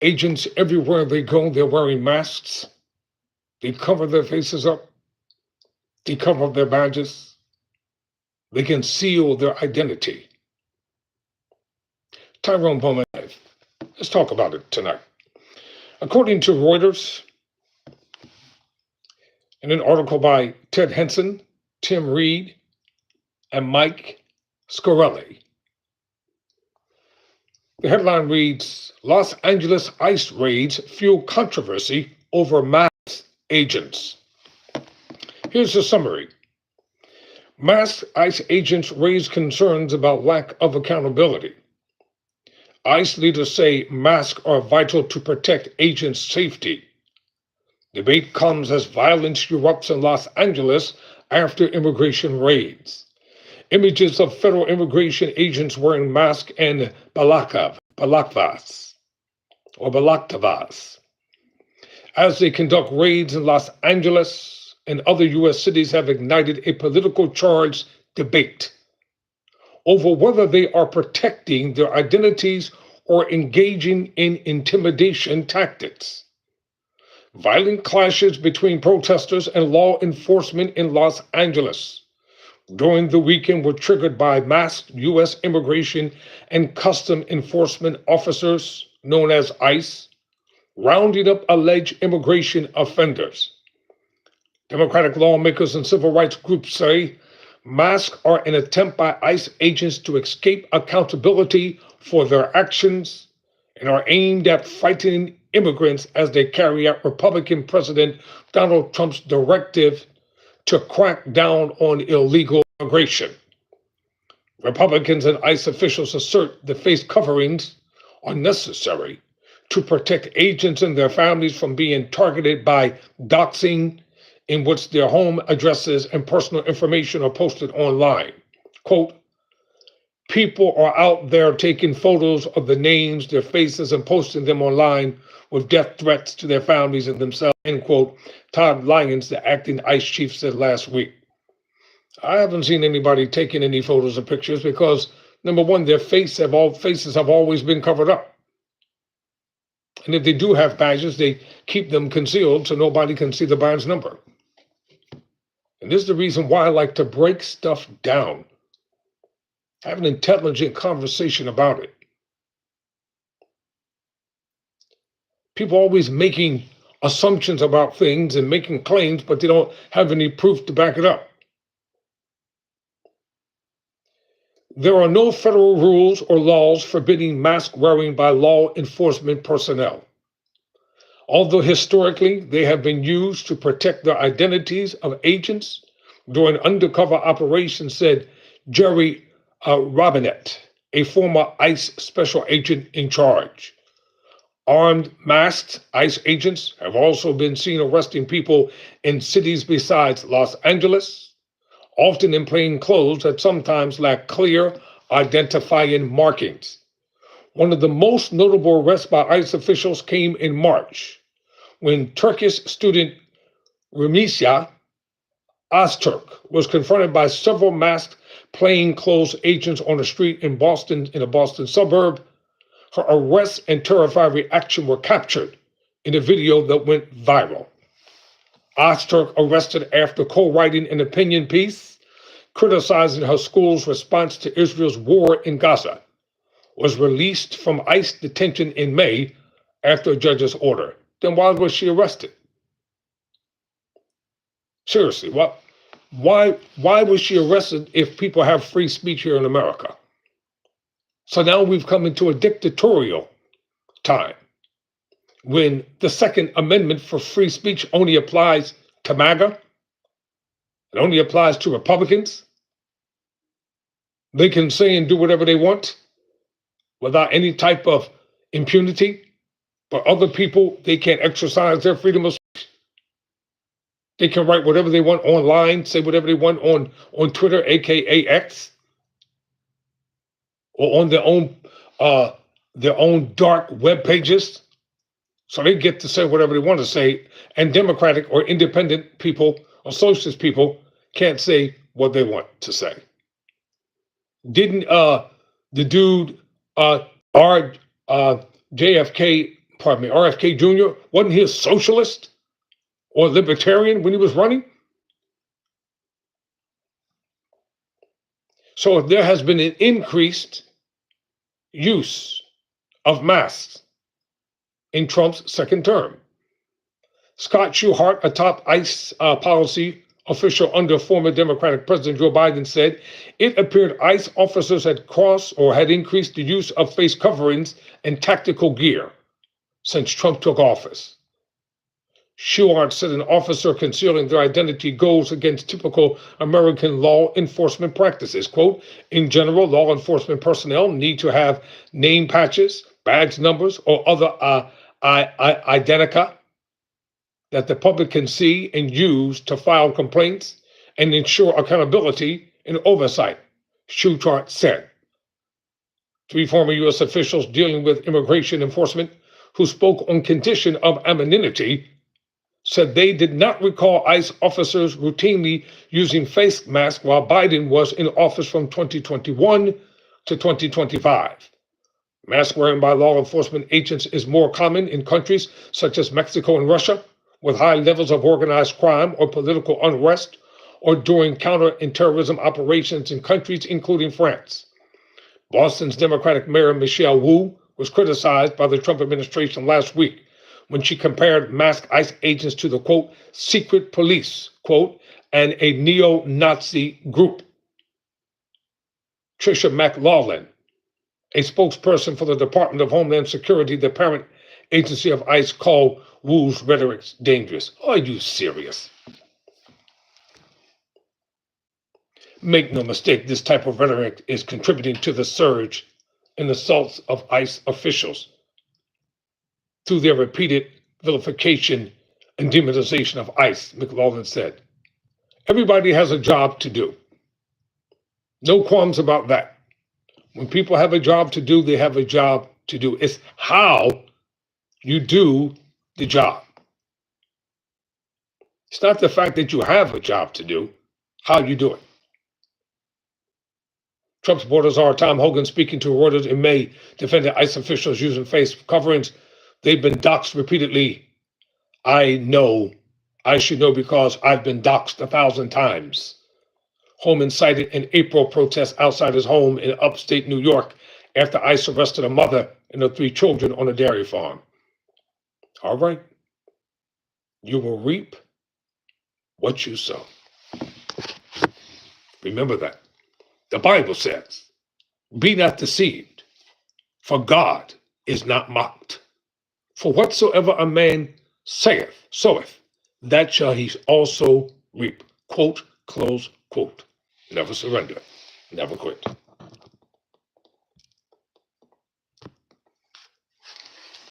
Agents everywhere they go, they're wearing masks. They cover their faces up. They cover up their badges. They conceal their identity. Tyrone Bowman, let's talk about it tonight. According to Reuters, in an article by Ted Henson, Tim Reed, and Mike Scarelli, the headline reads, Los Angeles ICE raids fuel controversy over masked agents. Here's the summary. Masked ICE agents raise concerns about lack of accountability. ICE leaders say masks are vital to protect agents' safety. Debate comes as violence erupts in Los Angeles after immigration raids. Images of federal immigration agents wearing masks and balaclavas as they conduct raids in Los Angeles and other U.S. cities have ignited a political charged debate over whether they are protecting their identities or engaging in intimidation tactics. Violent clashes between protesters and law enforcement in Los Angeles during the weekend were triggered by masked U.S. immigration and custom enforcement officers, known as ICE, rounding up alleged immigration offenders. Democratic lawmakers and civil rights groups say masks are an attempt by ICE agents to escape accountability for their actions and are aimed at frightening immigrants as they carry out Republican President Donald Trump's directive to crack down on illegal immigration. Republicans and ICE officials assert the face coverings are necessary to protect agents and their families from being targeted by doxing, in which their home addresses and personal information are posted online. Quote, people are out there taking photos of the names, their faces, and posting them online with death threats to their families and themselves, end quote, Todd Lyons, the acting ICE chief, said last week. I haven't seen anybody taking any photos or pictures because, number one, their faces have always been covered up. And if they do have badges, they keep them concealed so nobody can see the badge number. And this is the reason why I like to break stuff down. Have an intelligent conversation about it. People always making assumptions about things and making claims, but they don't have any proof to back it up. There are no federal rules or laws forbidding mask wearing by law enforcement personnel. Although historically they have been used to protect the identities of agents during undercover operations, said Jerry Robinette, a former ICE special agent in charge. Armed, masked ICE agents have also been seen arresting people in cities besides Los Angeles, often in plain clothes that sometimes lack clear identifying markings. One of the most notable arrests by ICE officials came in March, when Turkish student Remisia Öztürk was confronted by several masked plainclothes agents on a street in Boston, in a Boston suburb. Her arrest and terrified reaction were captured in a video that went viral. Öztürk, arrested after co-writing an opinion piece criticizing her school's response to Israel's war in Gaza, was released from ICE detention in May after a judge's order. Then why was she arrested? Seriously, why was she arrested if people have free speech here in America? So now we've come into a dictatorial time when the Second Amendment for free speech only applies to MAGA. It only applies to Republicans. They can say and do whatever they want without any type of impunity. But other people, they can't exercise their freedom of speech. They can write whatever they want online, say whatever they want on Twitter, aka X, or on their own dark web pages. So they get to say whatever they want to say, and Democratic or independent people or socialist people can't say what they want to say. Didn't the dude JFK RFK Jr., wasn't he a socialist or libertarian when he was running? So there has been an increased use of masks in Trump's second term. Scott Schuhart, a top ICE policy official under former Democratic President Joe Biden, said it appeared ICE officers had increased the use of face coverings and tactical gear since Trump took office. Schuhart said an officer concealing their identity goes against typical American law enforcement practices. Quote, in general, law enforcement personnel need to have name patches, badge numbers, or other identica that the public can see and use to file complaints and ensure accountability and oversight, Schuhart said. 3 former U.S. officials dealing with immigration enforcement who spoke on condition of anonymity said they did not recall ICE officers routinely using face masks while Biden was in office from 2021 to 2025. Mask wearing by law enforcement agents is more common in countries such as Mexico and Russia, with high levels of organized crime or political unrest, or during counter-terrorism operations in countries including France. Boston's Democratic Mayor Michelle Wu was criticized by the Trump administration last week when she compared masked ICE agents to the, quote, secret police, quote, and a neo-Nazi group. Tricia McLaughlin, a spokesperson for the Department of Homeland Security, the parent agency of ICE, called Wu's rhetoric dangerous. Are you serious? Make no mistake, this type of rhetoric is contributing to the surge in assaults of ICE officials through their repeated vilification and demonization of ICE, McLaughlin said. Everybody has a job to do. No qualms about that. When people have a job to do, they have a job to do. It's how you do the job. It's not the fact that you have a job to do, how you do it. Trump supporters are Tom Hogan speaking to Reuters in May, defending ICE officials using face coverings. They've been doxxed repeatedly. I know. I should know because I've been doxxed 1,000 times. Homan cited an April protest outside his home in upstate New York after ICE arrested a mother and her 3 children on a dairy farm. All right. You will reap what you sow. Remember that. The Bible says, be not deceived, for God is not mocked. For whatsoever a man soweth, that shall he also reap. Quote, close quote. Never surrender. Never quit.